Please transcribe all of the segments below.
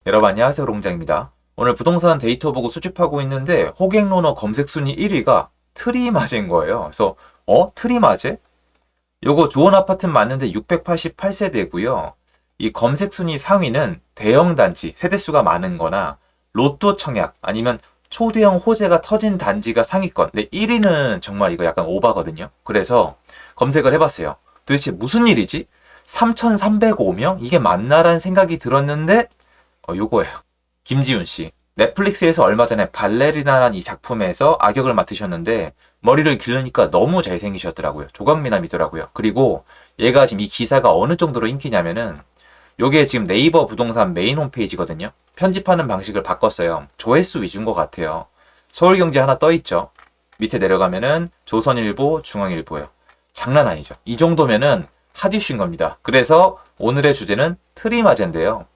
여러분 안녕하세요, 롱장입니다. 오늘 부동산 데이터 보고 수집하고 있는데 호갱로너 검색 순위 1위가 트리마제인 거예요. 그래서 트리마제? 요거 좋은 아파트 맞는데 688세대고요. 이 검색 순위 상위는 대형 단지, 세대수가 많은 거나 로또 청약 아니면 초대형 호재가 터진 단지가 상위권. 근데 1위는 정말 이거 약간 오바거든요. 그래서 검색을 해봤어요. 도대체 무슨 일이지? 3,305명? 이게 맞나라는 생각이 들었는데 요거예요. 김지훈 씨. 넷플릭스에서 얼마 전에 발레리나란 이 작품에서 악역을 맡으셨는데 머리를 기르니까 너무 잘생기셨더라고요. 조각미남이더라고요. 그리고 얘가 지금 이 기사가 어느 정도로 인기냐면은 요게 지금 네이버 부동산 메인 홈페이지거든요. 편집하는 방식을 바꿨어요. 조회수 위주인 것 같아요. 서울경제 하나 떠있죠. 밑에 내려가면은 조선일보, 중앙일보요. 장난 아니죠. 이 정도면은 핫 이슈인 겁니다. 그래서 오늘의 주제는 트리마제인데요.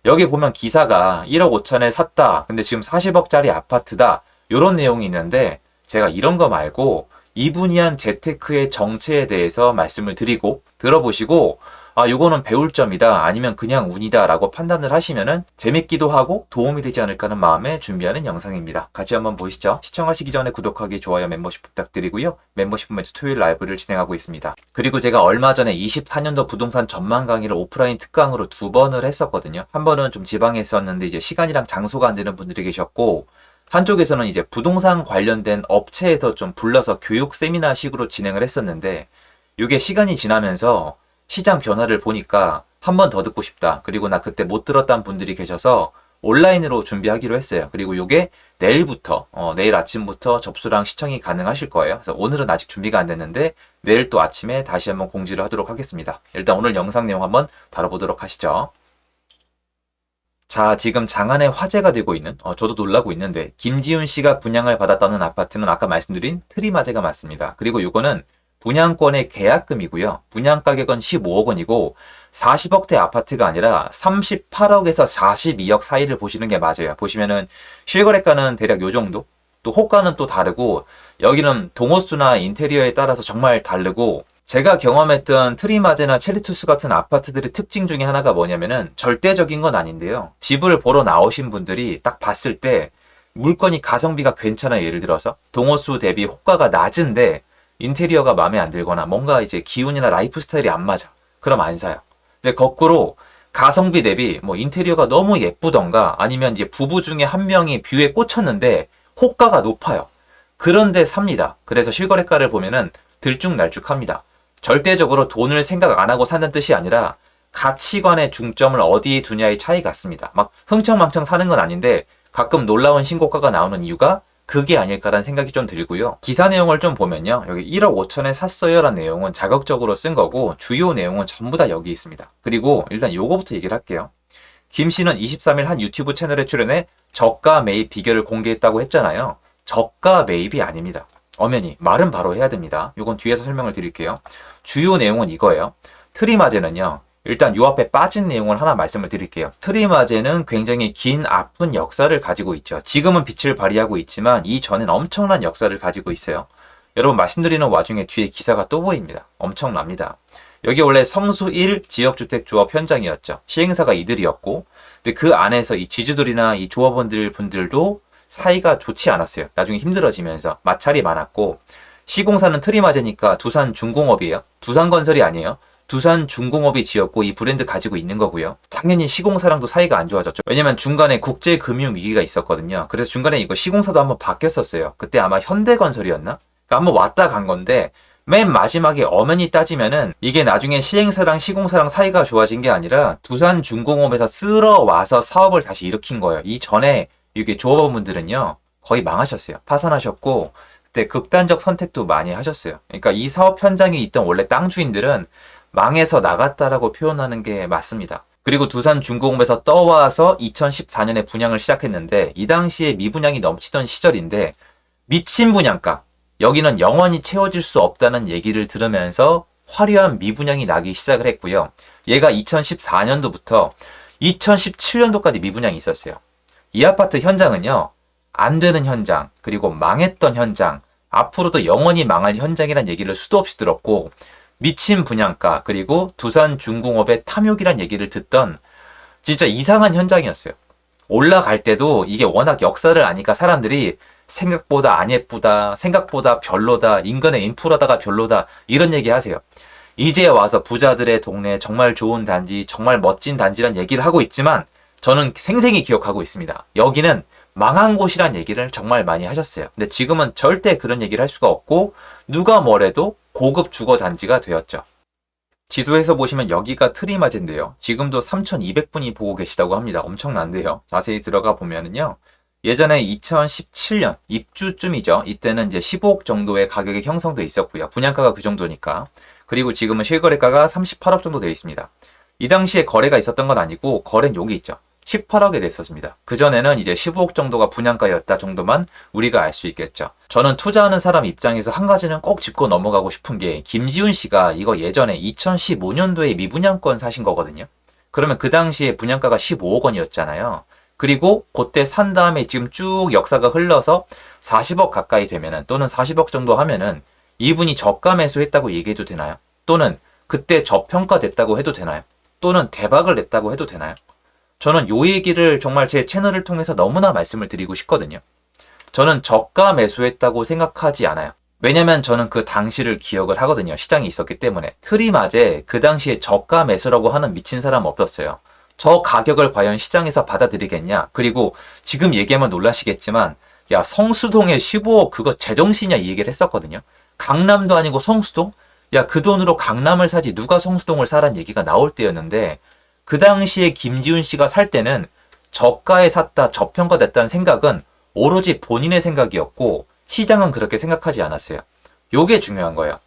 여기 보면 기사가 1억 5천에 샀다. 근데 지금 40억짜리 아파트다. 요런 내용이 있는데 제가 이런 거 말고 이분이 한 재테크의 정체에 대해서 말씀을 드리고 들어보시고 요거는 배울 점이다. 아니면 그냥 운이다. 라고 판단을 하시면은 재밌기도 하고 도움이 되지 않을까 하는 마음에 준비하는 영상입니다. 같이 한번 보시죠. 시청하시기 전에 구독하기, 좋아요, 멤버십 부탁드리고요. 멤버십은 매주 토요일 라이브를 진행하고 있습니다. 그리고 제가 얼마 전에 24년도 부동산 전망 강의를 오프라인 특강으로 2번을 했었거든요. 한 번은 좀 지방에 있었는데 이제 시간이랑 장소가 안 되는 분들이 계셨고 한쪽에서는 이제 부동산 관련된 업체에서 좀 불러서 교육 세미나 식으로 진행을 했었는데 이게 시간이 지나면서 시장 변화를 보니까 한 번 더 듣고 싶다. 그리고 나 그때 못 들었다는 분들이 계셔서 온라인으로 준비하기로 했어요. 그리고 요게 내일부터, 내일 아침부터 접수랑 시청이 가능하실 거예요. 그래서 오늘은 아직 준비가 안 됐는데 내일 또 아침에 다시 한번 공지를 하도록 하겠습니다. 일단 오늘 영상 내용 한번 다뤄보도록 하시죠. 자, 지금 장안에 화제가 되고 있는, 저도 놀라고 있는데, 김지훈 씨가 분양을 받았다는 아파트는 아까 말씀드린 트리마제가 맞습니다. 그리고 요거는 분양권의 계약금이고요. 분양 가격은 15억 원이고 40억대 아파트가 아니라 38억에서 42억 사이를 보시는 게 맞아요. 보시면은 실거래가는 대략 요 정도? 또 호가는 또 다르고 여기는 동호수나 인테리어에 따라서 정말 다르고 제가 경험했던 트리마제나 체리투스 같은 아파트들의 특징 중에 하나가 뭐냐면은 절대적인 건 아닌데요. 집을 보러 나오신 분들이 딱 봤을 때 물건이 가성비가 괜찮아요. 예를 들어서 동호수 대비 호가가 낮은데 인테리어가 마음에 안 들거나 뭔가 이제 기운이나 라이프 스타일이 안 맞아. 그럼 안 사요. 근데 거꾸로 가성비 대비 뭐 인테리어가 너무 예쁘던가 아니면 이제 부부 중에 한 명이 뷰에 꽂혔는데 호가가 높아요. 그런데 삽니다. 그래서 실거래가를 보면은 들쭉날쭉합니다. 절대적으로 돈을 생각 안 하고 산다는 뜻이 아니라 가치관의 중점을 어디에 두냐의 차이 같습니다. 막 흥청망청 사는 건 아닌데 가끔 놀라운 신고가가 나오는 이유가 그게 아닐까라는 생각이 좀 들고요. 기사 내용을 좀 보면요. 여기 1억 5천에 샀어요 라는 내용은 자극적으로 쓴 거고 주요 내용은 전부 다 여기 있습니다. 그리고 일단 요거부터 얘기를 할게요. 김 씨는 23일 한 유튜브 채널에 출연해 저가 매입 비결을 공개했다고 했잖아요. 저가 매입이 아닙니다. 엄연히 말은 바로 해야 됩니다. 요건 뒤에서 설명을 드릴게요. 주요 내용은 이거예요. 트리마제는요. 일단 요 앞에 빠진 내용을 하나 말씀을 드릴게요. 트리마제는 굉장히 긴 아픈 역사를 가지고 있죠. 지금은 빛을 발휘하고 있지만 이전엔 엄청난 역사를 가지고 있어요. 여러분 말씀드리는 와중에 뒤에 기사가 또 보입니다. 엄청납니다. 여기 원래 성수 1 지역주택조합 현장이었죠. 시행사가 이들이었고 근데 그 안에서 이 지주들이나 이 조합원들 분들도 사이가 좋지 않았어요. 나중에 힘들어지면서 마찰이 많았고 시공사는 트리마제니까 두산중공업이에요. 두산건설이 아니에요. 두산중공업이 지었고 이 브랜드 가지고 있는 거고요. 당연히 시공사랑도 사이가 안 좋아졌죠. 왜냐면 중간에 국제금융위기가 있었거든요. 그래서 중간에 이거 시공사도 한번 바뀌었었어요. 그때 아마 현대건설이었나? 그러니까 한번 왔다 간 건데 맨 마지막에 엄연히 따지면은 이게 나중에 시행사랑 시공사랑 사이가 좋아진 게 아니라 두산중공업에서 쓸어와서 사업을 다시 일으킨 거예요. 이전에 이게 조합원분들은요 거의 망하셨어요. 파산하셨고 그때 극단적 선택도 많이 하셨어요. 그러니까 이 사업 현장에 있던 원래 땅 주인들은 망해서 나갔다라고 표현하는 게 맞습니다. 그리고 두산중공업에서 떠와서 2014년에 분양을 시작했는데 이 당시에 미분양이 넘치던 시절인데 미친 분양가 여기는 영원히 채워질 수 없다는 얘기를 들으면서 화려한 미분양이 나기 시작을 했고요. 얘가 2014년도부터 2017년도까지 미분양이 있었어요. 이 아파트 현장은요. 안 되는 현장, 그리고 망했던 현장, 앞으로도 영원히 망할 현장이란 얘기를 수도 없이 들었고 미친 분양가, 그리고 두산중공업의 탐욕이란 얘기를 듣던 진짜 이상한 현장이었어요. 올라갈 때도 이게 워낙 역사를 아니까 사람들이 생각보다 안 예쁘다, 생각보다 별로다, 인간의 인프라다가 별로다, 이런 얘기 하세요. 이제 와서 부자들의 동네 정말 좋은 단지, 정말 멋진 단지란 얘기를 하고 있지만 저는 생생히 기억하고 있습니다. 여기는 망한 곳이란 얘기를 정말 많이 하셨어요. 근데 지금은 절대 그런 얘기를 할 수가 없고 누가 뭐래도 고급 주거 단지가 되었죠. 지도에서 보시면 여기가 트리마제인데요. 지금도 3,200분이 보고 계시다고 합니다. 엄청난데요. 자세히 들어가 보면은요. 예전에 2017년 입주쯤이죠. 이때는 이제 15억 정도의 가격이 형성돼 있었고요. 분양가가 그 정도니까. 그리고 지금은 실거래가가 38억 정도 되어 있습니다. 이 당시에 거래가 있었던 건 아니고 거래는 여기 있죠. 18억에 됐었습니다. 그전에는 이제 15억 정도가 분양가였다 정도만 우리가 알 수 있겠죠. 저는 투자하는 사람 입장에서 한 가지는 꼭 짚고 넘어가고 싶은 게 김지훈 씨가 이거 예전에 2015년도에 미분양권 사신 거거든요. 그러면 그 당시에 분양가가 15억 원이었잖아요. 그리고 그때 산 다음에 지금 쭉 역사가 흘러서 40억 가까이 되면은 또는 40억 정도 하면은 이분이 저가 매수했다고 얘기해도 되나요? 또는 그때 저평가됐다고 해도 되나요? 또는 대박을 냈다고 해도 되나요? 저는 요 얘기를 정말 제 채널을 통해서 너무나 말씀을 드리고 싶거든요. 저는 저가 매수했다고 생각하지 않아요. 왜냐면 저는 그 당시를 기억을 하거든요. 시장이 있었기 때문에. 트리마제 그 당시에 저가 매수라고 하는 미친 사람 없었어요. 저 가격을 과연 시장에서 받아들이겠냐? 그리고 지금 얘기하면 놀라시겠지만 야 성수동에 15억 그거 제정신이야 이 얘기를 했었거든요. 강남도 아니고 성수동? 야 그 돈으로 강남을 사지 누가 성수동을 사란 얘기가 나올 때였는데 그 당시에 김지훈 씨가 살 때는 저가에 샀다, 저평가됐다는 생각은 오로지 본인의 생각이었고 시장은 그렇게 생각하지 않았어요. 요게 중요한 거예요.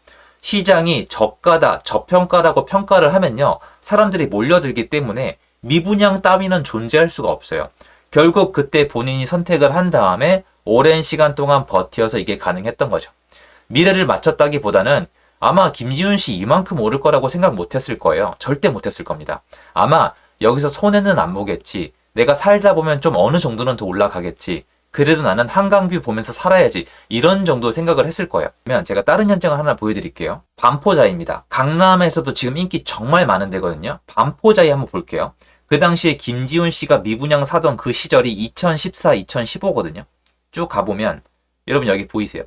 시장이 저가다, 저평가라고 평가를 하면요. 사람들이 몰려들기 때문에 미분양 따위는 존재할 수가 없어요. 결국 그때 본인이 선택을 한 다음에 오랜 시간 동안 버텨서 이게 가능했던 거죠. 미래를 맞췄다기보다는 아마 김지훈 씨 이만큼 오를 거라고 생각 못했을 거예요. 절대 못했을 겁니다. 아마 여기서 손해는 안 보겠지. 내가 살다 보면 좀 어느 정도는 더 올라가겠지. 그래도 나는 한강뷰 보면서 살아야지. 이런 정도 생각을 했을 거예요. 그러면 제가 다른 현장을 하나 보여드릴게요. 반포자이입니다. 강남에서도 지금 인기 정말 많은 데거든요. 반포자이 한번 볼게요. 그 당시에 김지훈 씨가 미분양 사던 그 시절이 2014, 2015거든요. 쭉 가보면 여러분 여기 보이세요?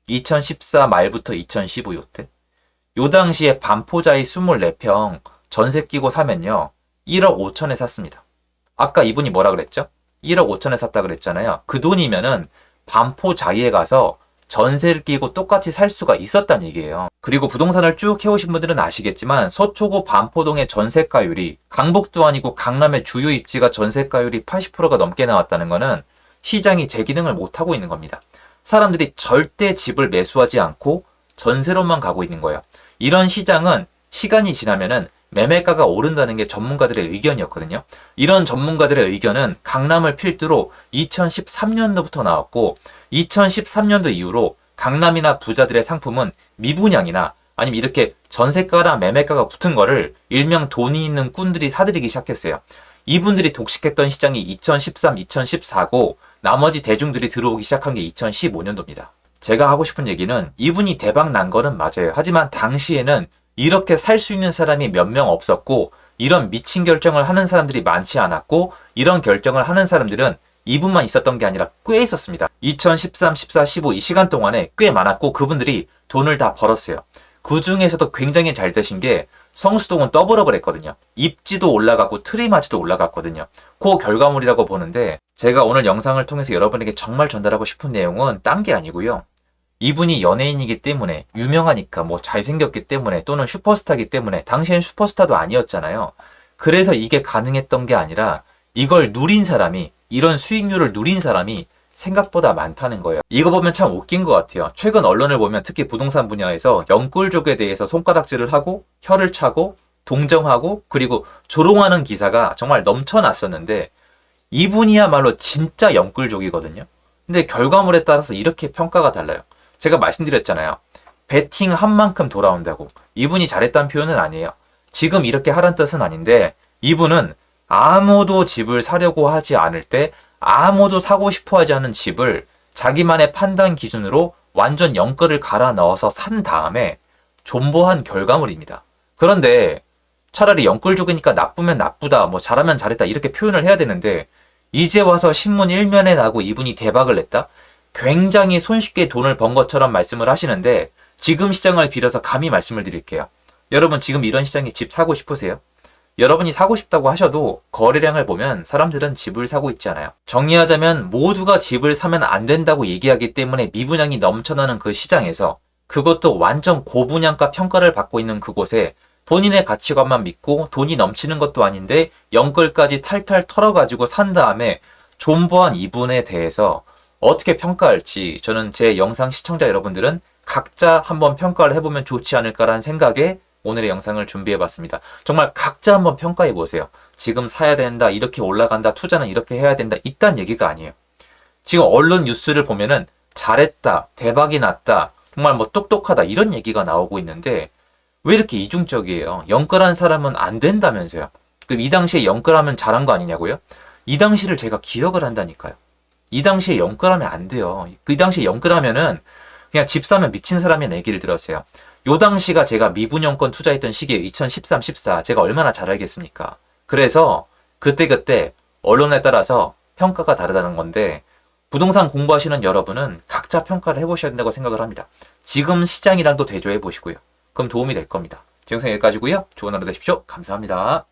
2014 말부터 2015 요때. 요 당시에 반포자이 24평 전세 끼고 사면요. 1억 5천에 샀습니다. 아까 이분이 뭐라 그랬죠? 1억 5천에 샀다 그랬잖아요. 그 돈이면은 반포자이에 가서 전세를 끼고 똑같이 살 수가 있었단 얘기예요. 그리고 부동산을 쭉 해오신 분들은 아시겠지만 서초구 반포동의 전세가율이 강북도 아니고 강남의 주요 입지가 전세가율이 80%가 넘게 나왔다는 거는 시장이 제 기능을 못하고 있는 겁니다. 사람들이 절대 집을 매수하지 않고 전세로만 가고 있는 거예요. 이런 시장은 시간이 지나면은 매매가가 오른다는 게 전문가들의 의견이었거든요. 이런 전문가들의 의견은 강남을 필두로 2013년도부터 나왔고 2013년도 이후로 강남이나 부자들의 상품은 미분양이나 아니면 이렇게 전세가랑 매매가가 붙은 거를 일명 돈이 있는 꾼들이 사들이기 시작했어요. 이분들이 독식했던 시장이 2013, 2014고 나머지 대중들이 들어오기 시작한 게 2015년도입니다. 제가 하고 싶은 얘기는 이분이 대박 난 거는 맞아요. 하지만 당시에는 이렇게 살 수 있는 사람이 몇 명 없었고 이런 미친 결정을 하는 사람들이 많지 않았고 이런 결정을 하는 사람들은 이분만 있었던 게 아니라 꽤 있었습니다. 2013, 14, 15 이 시간 동안에 꽤 많았고 그분들이 돈을 다 벌었어요. 그 중에서도 굉장히 잘 되신 게 성수동은 더블업을 했거든요. 입지도 올라갔고 트리마지도 올라갔거든요. 그 결과물이라고 보는데 제가 오늘 영상을 통해서 여러분에게 정말 전달하고 싶은 내용은 딴 게 아니고요. 이분이 연예인이기 때문에 유명하니까 뭐 잘생겼기 때문에 또는 슈퍼스타이기 때문에 당시엔 슈퍼스타도 아니었잖아요. 그래서 이게 가능했던 게 아니라 이걸 누린 사람이 이런 수익률을 누린 사람이 생각보다 많다는 거예요. 이거 보면 참 웃긴 것 같아요. 최근 언론을 보면 특히 부동산 분야에서 영끌족에 대해서 손가락질을 하고 혀를 차고 동정하고 그리고 조롱하는 기사가 정말 넘쳐났었는데 이분이야말로 진짜 영끌족이거든요. 근데 결과물에 따라서 이렇게 평가가 달라요. 제가 말씀드렸잖아요. 베팅 한 만큼 돌아온다고. 이분이 잘했다는 표현은 아니에요. 지금 이렇게 하란 뜻은 아닌데 이분은 아무도 집을 사려고 하지 않을 때 아무도 사고 싶어 하지 않은 집을 자기만의 판단 기준으로 완전 영끌을 갈아 넣어서 산 다음에 존버한 결과물입니다. 그런데 차라리 영끌족이니까 나쁘면 나쁘다, 뭐 잘하면 잘했다 이렇게 표현을 해야 되는데 이제 와서 신문 1면에 나고 이분이 대박을 냈다? 굉장히 손쉽게 돈을 번 것처럼 말씀을 하시는데 지금 시장을 빌어서 감히 말씀을 드릴게요. 여러분 지금 이런 시장에 집 사고 싶으세요? 여러분이 사고 싶다고 하셔도 거래량을 보면 사람들은 집을 사고 있지 않아요. 정리하자면 모두가 집을 사면 안 된다고 얘기하기 때문에 미분양이 넘쳐나는 그 시장에서, 그것도 완전 고분양가 평가를 받고 있는 그곳에 본인의 가치관만 믿고 돈이 넘치는 것도 아닌데 연끌까지 탈탈 털어가지고 산 다음에 존버한 이분에 대해서 어떻게 평가할지, 저는 제 영상 시청자 여러분들은 각자 한번 평가를 해보면 좋지 않을까라는 생각에 오늘의 영상을 준비해봤습니다. 정말 각자 한번 평가해보세요. 지금 사야 된다, 이렇게 올라간다, 투자는 이렇게 해야 된다, 이딴 얘기가 아니에요. 지금 언론 뉴스를 보면은 잘했다, 대박이 났다, 정말 뭐 똑똑하다, 이런 얘기가 나오고 있는데 왜 이렇게 이중적이에요? 연끌한 사람은 안 된다면서요. 그럼 이 당시에 연끌하면 잘한 거 아니냐고요? 이 당시를 제가 기억을 한다니까요. 이 당시에 연끌하면 안 돼요. 그 당시에 연끌하면은 그냥 집 사면 미친 사람의 얘기를 들었어요. 요 당시가 제가 미분양권 투자했던 시기에 2013, 14 제가 얼마나 잘 알겠습니까? 그래서 그때그때 언론에 따라서 평가가 다르다는 건데 부동산 공부하시는 여러분은 각자 평가를 해보셔야 된다고 생각을 합니다. 지금 시장이랑도 대조해 보시고요. 그럼 도움이 될 겁니다. 제 영상 여기까지고요. 좋은 하루 되십시오. 감사합니다.